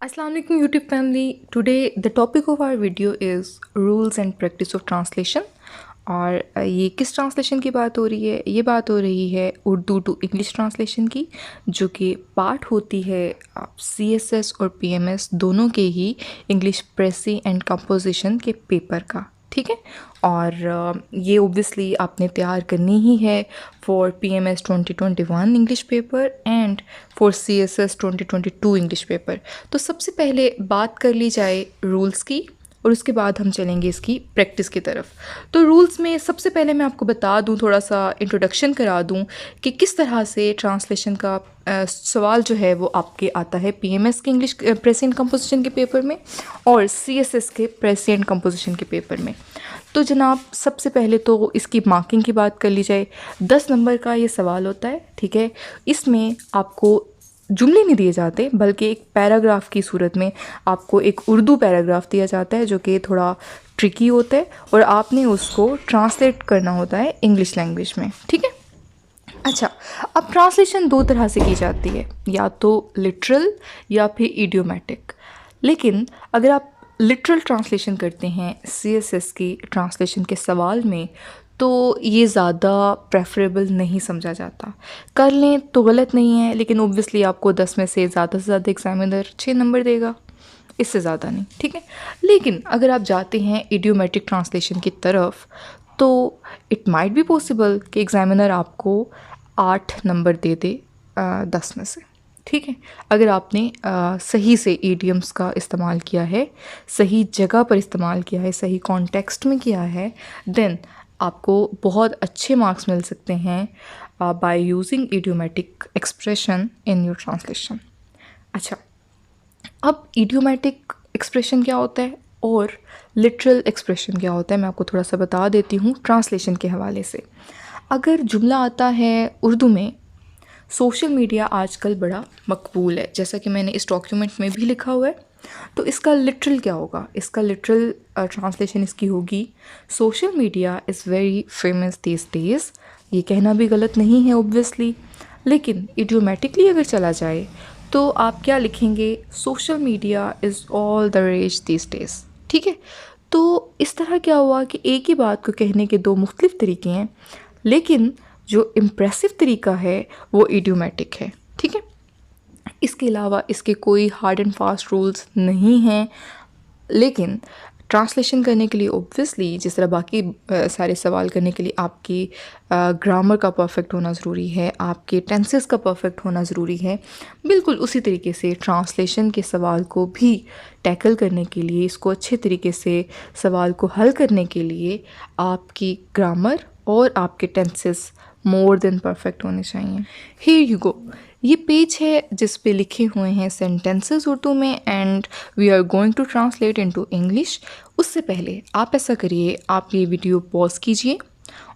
Assalamu alaikum YouTube family. Today the topic of our video is rules and practice of translation. और ये किस translation की बात हो रही है? ये बात हो रही है उर्दू टू इंग्लिश ट्रांसलेशन की, जो कि पार्ट होती है CSS और PMS दोनों के ही इंग्लिश प्रेसी एंड कंपोजिशन के पेपर का। ठीक है, और ये ओब्वियसली आपने तैयार करनी ही है for PMS 2021 English paper and for CSS 2022 English paper. तो सबसे पहले बात कर ली जाए रूल्स की और उसके बाद हम चलेंगे इसकी प्रैक्टिस की तरफ। तो रूल्स में सबसे पहले मैं आपको बता दूं, थोड़ा सा इंट्रोडक्शन करा दूं कि किस तरह से ट्रांसलेशन का सवाल जो है वो आपके आता है PMS के इंग्लिश प्रेस एंड कंपोजिशन के पेपर में और CSS के प्रेस एंड कंपोजिशन के पेपर में। तो जनाब सबसे पहले तो इसकी मार्किंग की बात कर ली जाए। 10 नंबर का ये सवाल होता है। ठीक है, इसमें आपको जुमले नहीं दिए जाते बल्कि एक पैराग्राफ की सूरत में आपको एक उर्दू पैराग्राफ दिया जाता है जो कि थोड़ा ट्रिकी होता है और आपने उसको ट्रांसलेट करना होता है इंग्लिश लैंग्वेज में। ठीक है, अच्छा, अब ट्रांसलेशन दो तरह से की जाती है, या तो लिटरल या फिर इडियोमेटिक। लेकिन अगर आप लिटरल ट्रांसलेशन करते हैं CSS की ट्रांसलेशन के सवाल में तो ये ज़्यादा प्रेफरेबल नहीं समझा जाता। कर लें तो गलत नहीं है, लेकिन ओब्वियसली आपको 10 में से ज़्यादा एग्जामिनर 6 नंबर देगा, इससे ज़्यादा नहीं। ठीक है, लेकिन अगर आप जाते हैं इडियोमेटिक ट्रांसलेशन की तरफ तो इट माइट बी पॉसिबल कि एग्जामिनर आपको 8 नंबर दे दे 10 में से। ठीक है, अगर आपने सही से ईडियम्स का इस्तेमाल किया है, सही जगह पर इस्तेमाल किया है, सही कॉन्टेक्स्ट में किया है, देन आपको बहुत अच्छे मार्क्स मिल सकते हैं by using idiomatic expression in your translation. अच्छा, अब इडियोमेटिक एक्सप्रेशन क्या होता है और लिटरल एक्सप्रेशन क्या होता है मैं आपको थोड़ा सा बता देती हूँ ट्रांसलेशन के हवाले से। अगर जुमला आता है उर्दू में, सोशल मीडिया आजकल बड़ा मकबूल है, जैसा कि मैंने इस डॉक्यूमेंट में भी लिखा हुआ है। तो इसका लिटरल क्या होगा? इसका लिटरल ट्रांसलेशन इसकी होगी, social media is very famous these days. ये कहना भी गलत नहीं है ऑब्वियसली, लेकिन इडियोमेटिकली अगर चला जाए तो आप क्या लिखेंगे? Social media is all the rage these days. ठीक है, तो इस तरह क्या हुआ कि एक ही बात को कहने के दो मुख्तलिफ तरीके हैं, लेकिन जो इम्प्रेसिव तरीका है वो इडियोमेटिक है। ठीक है, इसके अलावा इसके कोई हार्ड एंड फास्ट रूल्स नहीं हैं, लेकिन ट्रांसलेशन करने के लिए ऑब्वियसली जिस तरह बाकी सारे सवाल करने के लिए आपकी ग्रामर का परफेक्ट होना ज़रूरी है, आपके टेंसेस का परफेक्ट होना ज़रूरी है, बिल्कुल उसी तरीके से ट्रांसलेशन के सवाल को भी टैकल करने के लिए, इसको अच्छे तरीके से सवाल को हल करने के लिए आपकी ग्रामर और आपके टेंसेस मोर देन परफेक्ट होने चाहिए। हियर यू गो, ये पेज है जिस पे लिखे हुए हैं सेंटेंसेस उर्दू में and we are going to translate into English. उससे पहले आप ऐसा करिए, आप ये वीडियो पॉज कीजिए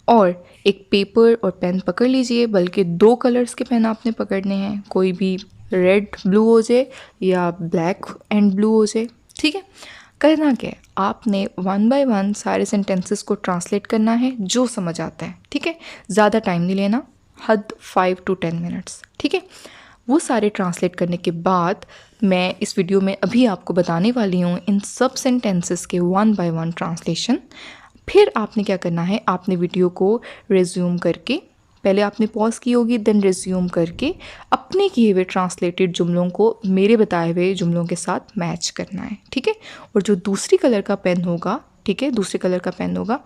और एक पेपर और पेन पकड़ लीजिए, बल्कि 2 कलर्स के पेन आपने पकड़ने हैं, कोई भी रेड ब्लू हो जाए या ब्लैक एंड ब्लू हो जाए। ठीक है, करना क्या है, आपने 1 बाय 1 सारे सेंटेंसेस को ट्रांसलेट करना है जो समझ आता है। ठीक है, ज़्यादा टाइम नहीं लेना, हद 5 to 10 मिनट्स। ठीक है, वो सारे ट्रांसलेट करने के बाद मैं इस वीडियो में अभी आपको बताने वाली हूँ इन सब सेंटेंसेस के 1 बाय 1 ट्रांसलेशन। फिर आपने क्या करना है, आपने वीडियो को रिज्यूम करके, पहले आपने पॉज की होगी, देन रिज्यूम करके अपने किए हुए ट्रांसलेटेड जुमलों को मेरे बताए हुए जुमलों के साथ मैच करना है। ठीक है, और जो दूसरी कलर का पेन होगा, ठीक है, दूसरे कलर का पेन होगा,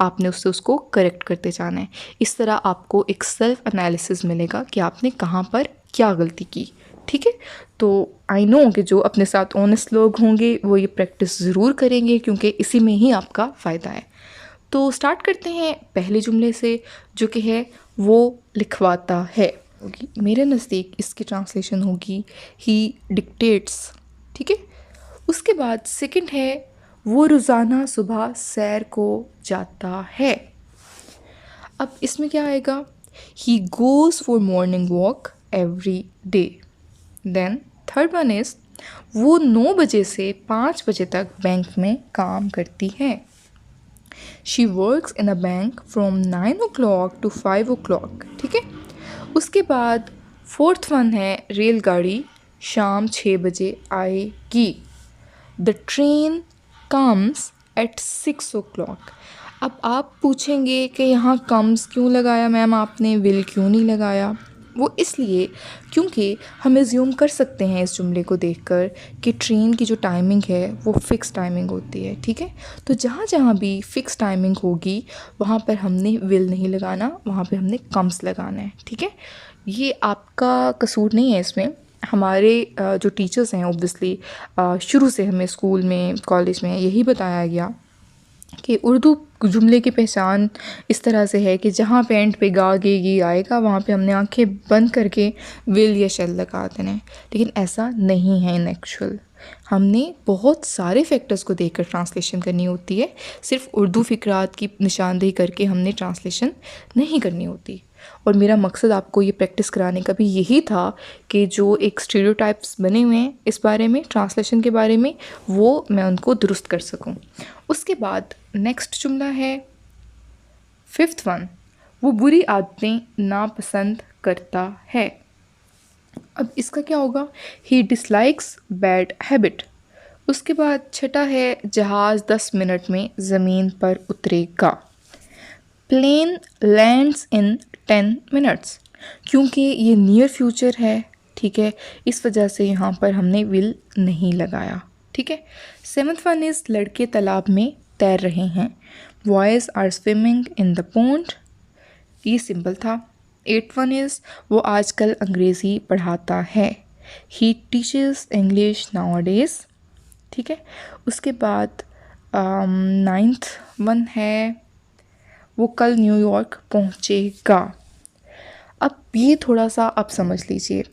आपने उससे उसको करेक्ट करते जाना है। इस तरह आपको एक सेल्फ एनालिसिस मिलेगा कि आपने कहाँ पर क्या गलती की। ठीक है, तो आई नो कि जो अपने साथ ऑनेस्ट लोग होंगे वो ये प्रैक्टिस ज़रूर करेंगे, क्योंकि इसी में ही आपका फ़ायदा है। तो स्टार्ट करते हैं पहले जुमले से, जो कि है वो लिखवाता है। होगी मेरे नज़दीक इसकी ट्रांसलेशन होगी ही डिक्टेट्स। ठीक है, उसके बाद सेकंड है वो रोज़ाना सुबह सैर को जाता है। अब इसमें क्या आएगा? He goes for morning walk every day. Then third one is वो 9 बजे से 5 बजे तक बैंक में काम करती है। She works in a bank from 9 o'clock to 5 o'clock। ठीक है, उसके बाद फोर्थ वन है रेलगाड़ी शाम 6 बजे आएगी। The train comes at 6 o'clock। अब आप पूछेंगे कि यहाँ कम्स क्यों लगाया मैम आपने, विल क्यों नहीं लगाया? वो इसलिए क्योंकि हम एज्यूम कर सकते हैं इस जुमले को देखकर कि ट्रेन की जो टाइमिंग है वो फ़िक्स टाइमिंग होती है, ठीक है। तो जहाँ जहाँ भी फ़िक्स टाइमिंग होगी वहाँ पर हमने विल नहीं लगाना, वहाँ पर हमने कम्स लगाना है, ठीक है। ये आपका कसूर नहीं है इसमें। हमारे जो टीचर्स हैं ऑब्वियसली शुरू से हमें स्कूल में कॉलेज में यही बताया गया कि उर्दू जुमले की पहचान इस तरह से है कि जहाँ पे एंड पे गा गे गी आएगा वहाँ पे हमने आंखें बंद करके विल या शेल लगा देना है, लेकिन ऐसा नहीं है इन एक्चुअल। हमने बहुत सारे फैक्टर्स को देखकर ट्रांसलेशन करनी होती है, सिर्फ उर्दू फ़िक्रात की निशानदेही करके हमने ट्रांसलेशन नहीं करनी होती। और मेरा मकसद आपको ये प्रैक्टिस कराने का भी यही था कि जो एक स्टीरियोटाइप्स बने हुए हैं इस बारे में, ट्रांसलेशन के बारे में, वो मैं उनको दुरुस्त कर सकूं। उसके बाद नेक्स्ट जुमला है 5th वन, वो बुरी आदतें नापसंद करता है। अब इसका क्या होगा? ही डिसलाइक्स बैड हैबिट। उसके बाद छठा है जहाज़ 10 मिनट में ज़मीन पर उतरेगा। Plane lands in 10 minutes. क्योंकि ये नियर फ्यूचर है, ठीक है, इस वजह से यहाँ पर हमने विल नहीं लगाया, ठीक है। 7th वन इज़ लड़के तालाब में तैर रहे हैं। Boys are swimming in the pond. ये सिंपल था। 8th वन इज़ वो आजकल अंग्रेज़ी पढ़ाता है। ही टीचेस इंग्लिश नाउअडेज़, ठीक है। उसके बाद 9th वन है वो कल न्यूयॉर्क पहुंचेगा। अब ये थोड़ा सा आप समझ लीजिए,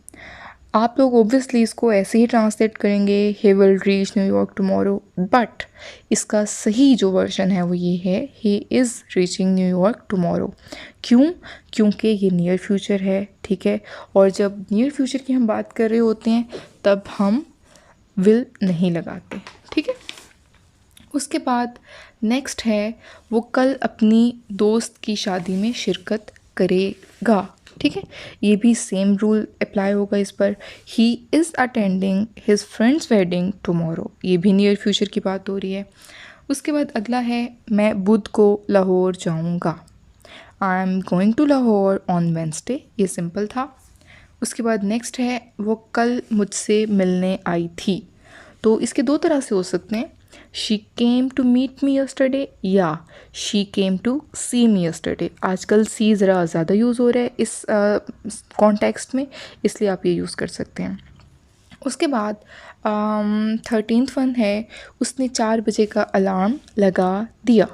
आप लोग ओब्वियसली इसको ऐसे ही ट्रांसलेट करेंगे he will reach New York tomorrow, but इसका सही जो वर्जन है वो ये है he is reaching New York tomorrow. क्यों? क्योंकि ये नियर फ्यूचर है, ठीक है, और जब नियर फ्यूचर की हम बात कर रहे होते हैं तब हम विल नहीं लगाते, ठीक है। उसके बाद नेक्स्ट है वो कल अपनी दोस्त की शादी में शिरकत करेगा, ठीक है। ये भी सेम रूल अप्लाई होगा इस पर। He is attending his friend's wedding tomorrow. ये भी नियर फ्यूचर की बात हो रही है। उसके बाद अगला है मैं बुध को लाहौर जाऊंगा। I am going to Lahore on Wednesday. ये सिंपल था। उसके बाद नेक्स्ट है वो कल मुझसे मिलने आई थी। तो इसके दो तरह से हो सकते हैं, she came to meet me yesterday या she came to see me yesterday. आजकल सी ज़रा ज़्यादा यूज़ हो रहा है इस कॉन्टेक्स्ट में, इसलिए आप ये यूज़ कर सकते हैं। उसके बाद 13th वन है उसने 4 बजे का अलार्म लगा दिया।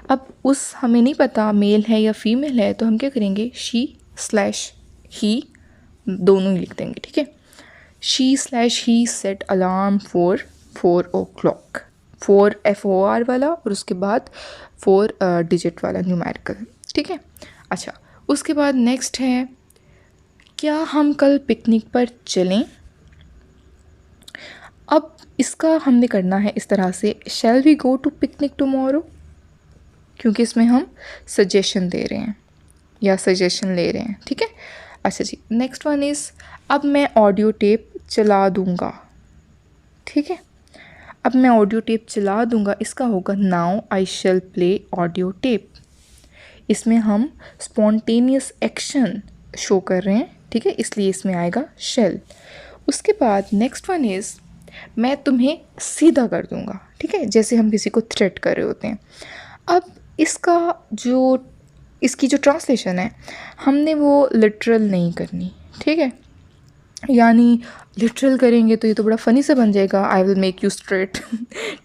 अब उस हमें नहीं पता मेल है या फीमेल है, तो हम क्या करेंगे, शी/ही दोनों ही लिख देंगे, ठीक है। शी/ही set alarm for 4 o'clock। 4 FOR वाला और उसके बाद 4 डिजिट वाला न्यूमेरिकल, ठीक है। अच्छा, उसके बाद नेक्स्ट है क्या हम कल पिकनिक पर चलें। अब इसका हमने करना है इस तरह से, shall we go to picnic tomorrow, क्योंकि इसमें हम सजेशन दे रहे हैं या सजेशन ले रहे हैं, ठीक है। अच्छा जी, नेक्स्ट वन इज़ अब मैं ऑडियो टेप चला दूँगा, ठीक है। अब मैं ऑडियो टेप चला दूँगा, इसका होगा now I shall play audio tape. इसमें हम स्पॉन्टेनियस एक्शन शो कर रहे हैं, ठीक है, इसलिए इसमें आएगा शैल। उसके बाद नेक्स्ट वन इज़ मैं तुम्हें सीधा कर दूँगा, ठीक है, जैसे हम किसी को थ्रेट कर रहे होते हैं। अब इसकी जो ट्रांसलेशन है हमने वो लिटरल नहीं करनी, ठीक है, यानी लिटरल करेंगे तो ये तो बड़ा फ़नी सा बन जाएगा, I will make you straight,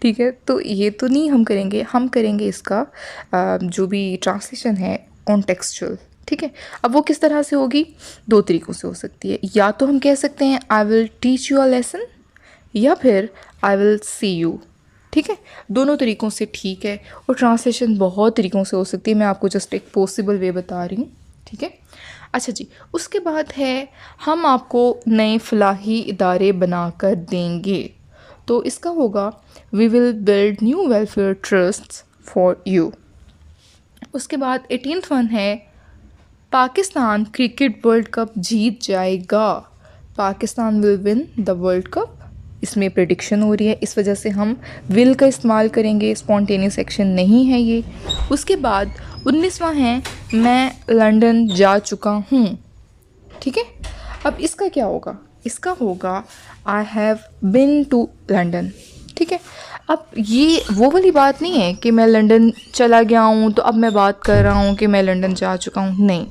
ठीक है। तो ये तो नहीं हम करेंगे, हम करेंगे इसका जो भी ट्रांसलेशन है कॉन्टेक्सचुअल, ठीक है। अब वो किस तरह से होगी, दो तरीक़ों से हो सकती है। या तो हम कह सकते हैं I will teach you a lesson, या फिर आई विल सी यू, ठीक है। दोनों तरीक़ों से ठीक है, और ट्रांसलेशन बहुत तरीक़ों से हो सकती है, मैं आपको जस्ट एक पॉसिबल वे बता रही हूँ, ठीक है। अच्छा जी, उसके बाद है हम आपको नए फलाही इदारे बना कर देंगे। तो इसका होगा we will build new welfare trust for you. उसके बाद 18th वन है पाकिस्तान क्रिकेट वर्ल्ड कप जीत जाएगा। Pakistan will win the world cup, इसमें प्रेडिक्शन हो रही है, इस वजह से हम विल का इस्तेमाल करेंगे, स्पॉन्टेनियस एक्शन नहीं है ये। उसके बाद 19वां है मैं लंदन जा चुका हूँ, ठीक है। अब इसका क्या होगा, इसका होगा I have been to London, ठीक है। अब ये वो वाली बात नहीं है कि मैं लंदन चला गया हूँ तो अब मैं बात कर रहा हूँ कि मैं लंदन जा चुका हूँ, नहीं।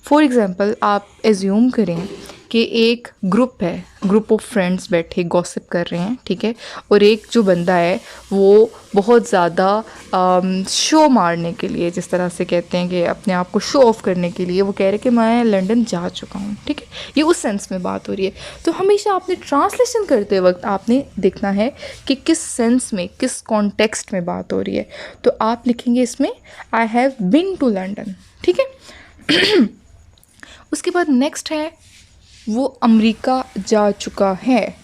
फॉर एग्ज़ाम्पल आप एज्यूम करें कि एक ग्रुप है, ग्रुप ऑफ फ्रेंड्स बैठे गॉसिप कर रहे हैं, ठीक है। और एक जो बंदा है वो बहुत ज़्यादा शो मारने के लिए, जिस तरह से कहते हैं कि अपने आप को शो ऑफ करने के लिए, वो कह रहे कि मैं लंदन जा चुका हूँ, ठीक है। ये उस सेंस में बात हो रही है। तो हमेशा आपने ट्रांसलेशन करते वक्त आपने देखना है कि किस सेंस में, किस कॉन्टेक्स्ट में बात हो रही है। तो आप लिखेंगे इसमें I have been to London, ठीक है। उसके बाद नेक्स्ट है वो अमेरिका जा चुका है,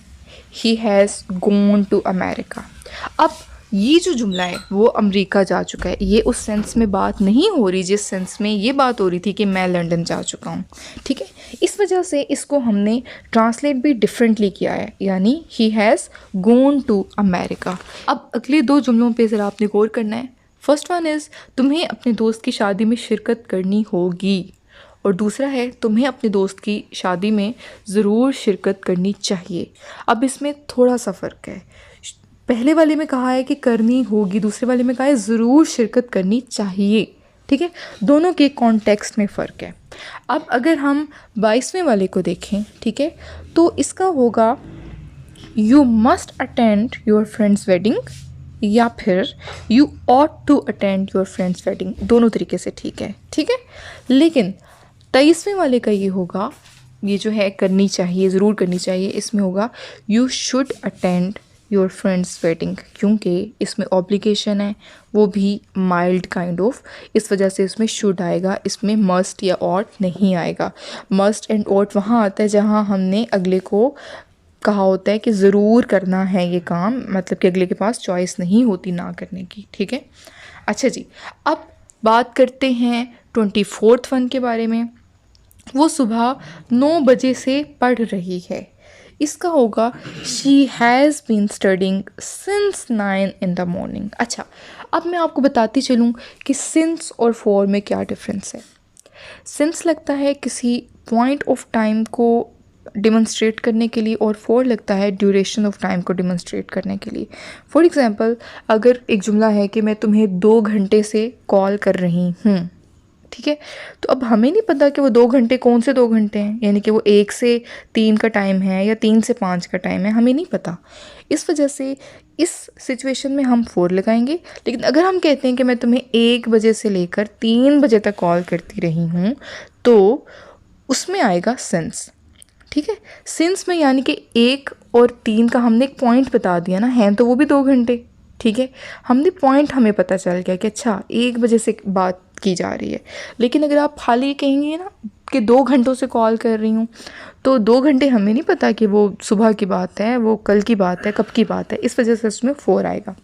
he has gone to America. अब ये जो जुमला है वो अमेरिका जा चुका है, ये उस सेंस में बात नहीं हो रही जिस सेंस में ये बात हो रही थी कि मैं लंदन जा चुका हूँ, ठीक है। इस वजह से इसको हमने ट्रांसलेट भी डिफरेंटली किया है, यानी he has gone to America. अब अगले दो जुमलों पे ज़रा आपने गौर करना है। फर्स्ट वन इज़ तुम्हें अपने दोस्त की शादी में शिरकत करनी होगी, और दूसरा है तुम्हें अपने दोस्त की शादी में ज़रूर शिरकत करनी चाहिए। अब इसमें थोड़ा सा फ़र्क है, पहले वाले में कहा है कि करनी होगी, दूसरे वाले में कहा है ज़रूर शिरकत करनी चाहिए, ठीक है। दोनों के कॉन्टेक्स्ट में फ़र्क है। अब अगर हम 22वें वाले को देखें, ठीक है, तो इसका होगा you must attend your friend's wedding, या फिर you ought to attend your friend's wedding, दोनों तरीके से ठीक है, ठीक है। लेकिन 23वें वाले का ये होगा, ये जो है करनी चाहिए, ज़रूर करनी चाहिए, इसमें होगा you should attend your friend's wedding, क्योंकि इसमें ऑब्लिगेशन है, वो भी माइल्ड काइंड ऑफ, इस वजह से इसमें शुड आएगा, इसमें मस्ट या ऑट नहीं आएगा। मस्ट एंड ऑट वहाँ आता है जहाँ हमने अगले को कहा होता है कि ज़रूर करना है ये काम, मतलब कि अगले के पास चॉइस नहीं होती ना करने की, ठीक है। अच्छा जी, अब बात करते हैं 24th वन के बारे में। वो सुबह 9 बजे से पढ़ रही है, इसका होगा she has been studying since 9 in the morning। अच्छा, अब मैं आपको बताती चलूँ कि सिंस और फॉर में क्या डिफरेंस है। सिंस लगता है किसी पॉइंट ऑफ टाइम को डिमॉन्स्ट्रेट करने के लिए, और फॉर लगता है ड्यूरेशन ऑफ टाइम को डिमॉन्स्ट्रेट करने के लिए। फॉर एग्ज़ाम्पल, अगर एक जुमला है कि मैं तुम्हें 2 घंटे से कॉल कर रही हूँ, ठीक है, तो अब हमें नहीं पता कि वो 2 घंटे कौन से 2 घंटे हैं, यानी कि वो 1 से 3 का टाइम है या 3 से 5 का टाइम है, हमें नहीं पता। इस वजह से इस सिचुएशन में हम फॉर लगाएंगे। लेकिन अगर हम कहते हैं कि मैं तुम्हें 1 बजे से लेकर 3 बजे तक कॉल करती रही हूँ, तो उसमें आएगा सिंस, ठीक है। सिंस में यानी कि 1 और 3 का हमने एक पॉइंट बता दिया ना, हैं तो वो भी 2 घंटे, ठीक है। हमने पॉइंट, हमें पता चल गया कि अच्छा 1 बजे से बात की जा रही है। लेकिन अगर आप खाली कहेंगे ना कि 2 घंटों से कॉल कर रही हूँ, तो 2 घंटे हमें नहीं पता कि वो सुबह की बात है, वो कल की बात है, कब की बात है, इस वजह से उसमें फॉर आएगा।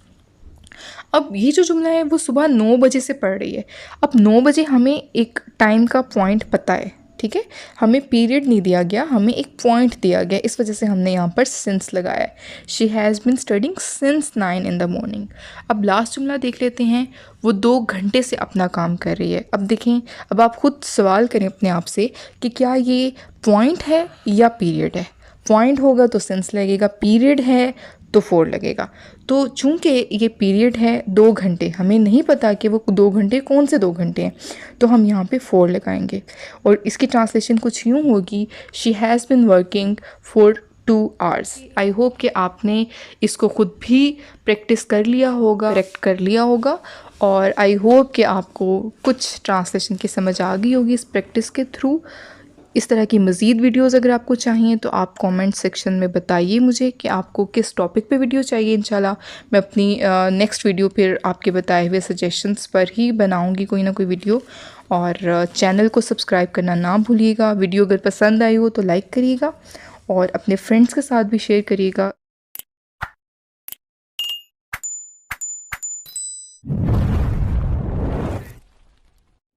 अब ये जो जुमला है वो सुबह 9 बजे से पढ़ रही है। अब 9 बजे हमें एक टाइम का पॉइंट पता है, ठीक है, हमें पीरियड नहीं दिया गया, हमें एक पॉइंट दिया गया, इस वजह से हमने यहाँ पर सिंस लगाया है। She has been studying since 9 in the morning। अब लास्ट जुमला देख लेते हैं, वो 2 घंटे से अपना काम कर रही है। अब देखें, अब आप खुद सवाल करें अपने आप से कि क्या ये पॉइंट है या पीरियड है। पॉइंट होगा तो सिंस लगेगा, पीरियड है तो फॉर लगेगा। तो चूंकि ये पीरियड है 2 घंटे, हमें नहीं पता कि वो 2 घंटे कौन से 2 घंटे हैं, तो हम यहाँ पे फॉर लगाएंगे। और इसकी ट्रांसलेशन कुछ यूँ होगी, she has been working for 2 hours। I hope कि आपने इसको ख़ुद भी प्रैक्टिस कर लिया होगा, करेक्ट कर लिया होगा, और आई होप कि आपको कुछ ट्रांसलेशन की समझ आ गई होगी इस प्रैक्टिस के थ्रू। इस तरह की मज़ीद वीडियोस अगर आपको चाहिए तो आप कमेंट सेक्शन में बताइए मुझे कि आपको किस टॉपिक पे वीडियो चाहिए। इंशाल्लाह मैं अपनी नेक्स्ट वीडियो फिर आपके बताए हुए सजेशंस पर ही बनाऊंगी कोई ना कोई वीडियो। और चैनल को सब्सक्राइब करना ना भूलिएगा। वीडियो अगर पसंद आई हो तो लाइक करिएगा और अपने फ्रेंड्स के साथ भी शेयर करिएगा।